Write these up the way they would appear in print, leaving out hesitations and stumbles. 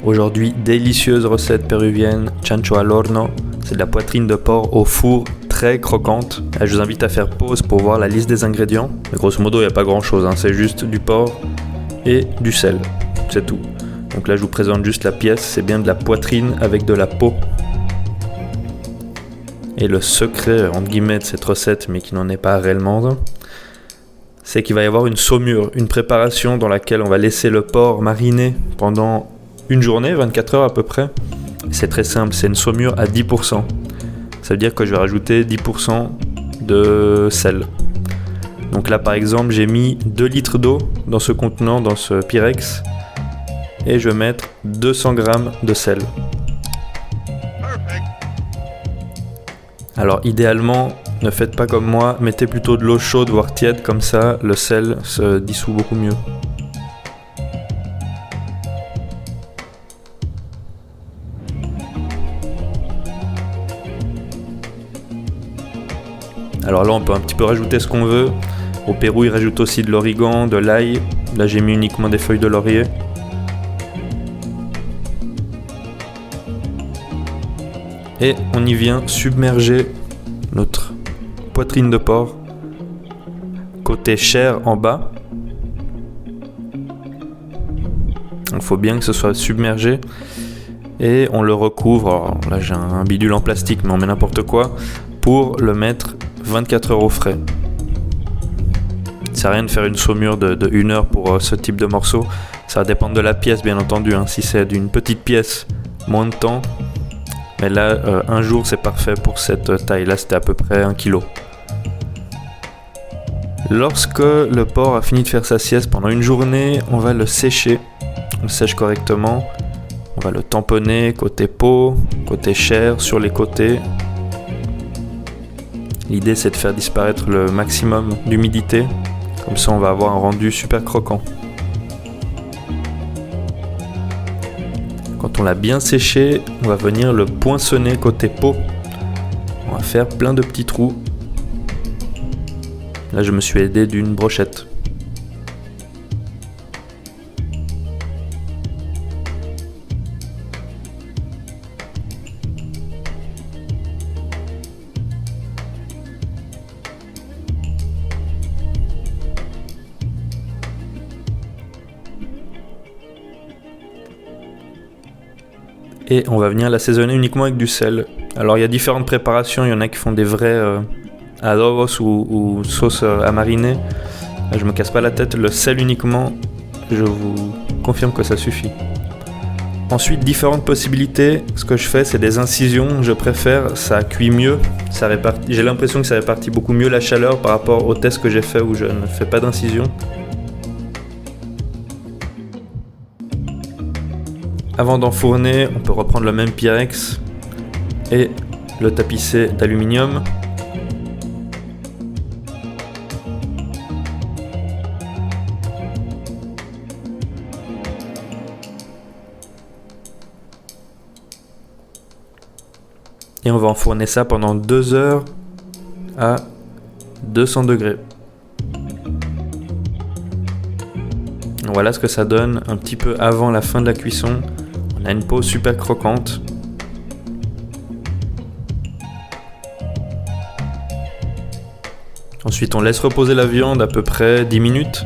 Aujourd'hui, délicieuse recette péruvienne, chancho al horno. C'est de la poitrine de porc au four, très croquante. Je vous invite à faire pause pour voir la liste des ingrédients. Mais grosso modo, il n'y a pas grand chose, c'est juste du porc et du sel, c'est tout. Donc là, je vous présente juste la pièce, c'est bien de la poitrine avec de la peau. Et le secret, entre guillemets, de cette recette, mais qui n'en est pas réellement, c'est qu'il va y avoir une saumure, une préparation dans laquelle on va laisser le porc mariner pendant une journée, 24 heures à peu près. C'est très simple, c'est une saumure à 10%. Ça veut dire que je vais rajouter 10% de sel. Donc là par exemple, j'ai mis 2 litres d'eau dans ce contenant, dans ce Pyrex. Et je vais mettre 200 g de sel. Alors idéalement, ne faites pas comme moi, mettez plutôt de l'eau chaude voire tiède, comme ça le sel se dissout beaucoup mieux. Alors là on peut un petit peu rajouter ce qu'on veut. Au Pérou ils rajoutent aussi de l'origan, de l'ail. Là j'ai mis uniquement des feuilles de laurier. Et on y vient submerger notre poitrine de porc côté chair en bas. Il faut bien que ce soit submergé. Et on le recouvre. Alors là j'ai un bidule en plastique, mais on met n'importe quoi pour le mettre 24 heures au frais. Ça sert à rien de faire une saumure de 1 heure pour ce type de morceau. Ça va dépendre de la pièce bien entendu. Si c'est d'une petite pièce, moins de temps. Mais là, un jour c'est parfait pour cette taille. Là c'était à peu près 1 kg. Lorsque le porc a fini de faire sa sieste pendant une journée, on va le sécher. On le sèche correctement. On va le tamponner côté peau, côté chair, sur les côtés. L'idée c'est de faire disparaître le maximum d'humidité. Comme ça on va avoir un rendu super croquant. Quand on l'a bien séché, on va venir le poinçonner côté peau. On va faire plein de petits trous. Là je me suis aidé d'une brochette. Et on va venir l'assaisonner uniquement avec du sel. Alors il y a différentes préparations, il y en a qui font des vrais adobos ou sauces à mariner. Là, je me casse pas la tête, le sel uniquement, je vous confirme que ça suffit. Ensuite, différentes possibilités. Ce que je fais, c'est des incisions. Je préfère, ça cuit mieux. J'ai l'impression que ça répartit beaucoup mieux la chaleur par rapport au test que j'ai fait où je ne fais pas d'incision. Avant d'enfourner, on peut reprendre le même Pyrex et le tapisser d'aluminium. Et on va enfourner ça pendant 2 heures à 200 degrés. Voilà ce que ça donne un petit peu avant la fin de la cuisson. On a une peau super croquante. Ensuite, on laisse reposer la viande à peu près 10 minutes.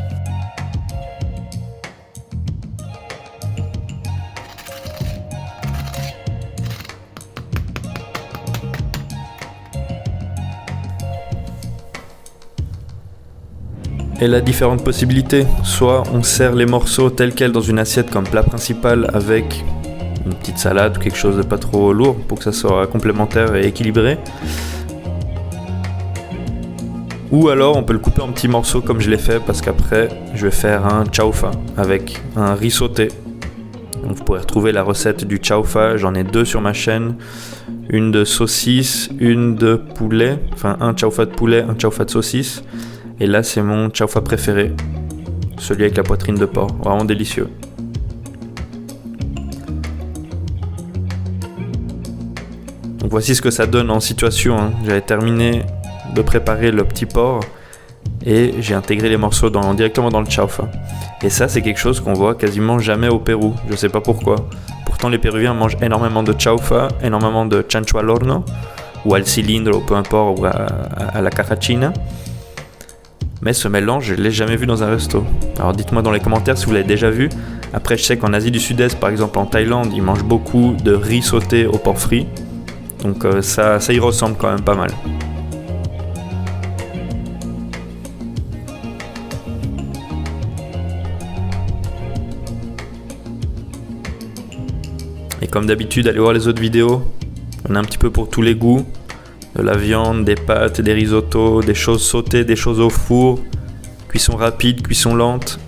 Et là, différentes possibilités. Soit on sert les morceaux tels quels dans une assiette comme plat principal avec une petite salade ou quelque chose de pas trop lourd pour que ça soit complémentaire et équilibré. Ou alors on peut le couper en petits morceaux comme je l'ai fait parce qu'après je vais faire un chaufa avec un riz sauté. Donc vous pourrez retrouver la recette du chaufa, j'en ai 2 sur ma chaîne. Une de saucisse, une de poulet, enfin un chaufa de poulet, un chaufa de saucisse. Et là c'est mon chaufa préféré, celui avec la poitrine de porc, vraiment délicieux. Donc voici ce que ça donne en situation. J'avais terminé de préparer le petit porc et j'ai intégré les morceaux directement dans le chaufa. Et ça, c'est quelque chose qu'on voit quasiment jamais au Pérou. Je sais pas pourquoi. Pourtant, les Péruviens mangent énormément de chaufa, énormément de chancho al horno, ou al cilindro, ou peu importe, ou à la cajachina. Mais ce mélange, je l'ai jamais vu dans un resto. Alors dites-moi dans les commentaires si vous l'avez déjà vu. Après, je sais qu'en Asie du Sud-Est, par exemple en Thaïlande, ils mangent beaucoup de riz sauté au porc frit. Donc ça y ressemble quand même pas mal. Et comme d'habitude, allez voir les autres vidéos. On a un petit peu pour tous les goûts. De la viande, des pâtes, des risottos, des choses sautées, des choses au four. Cuisson rapide, cuisson lente.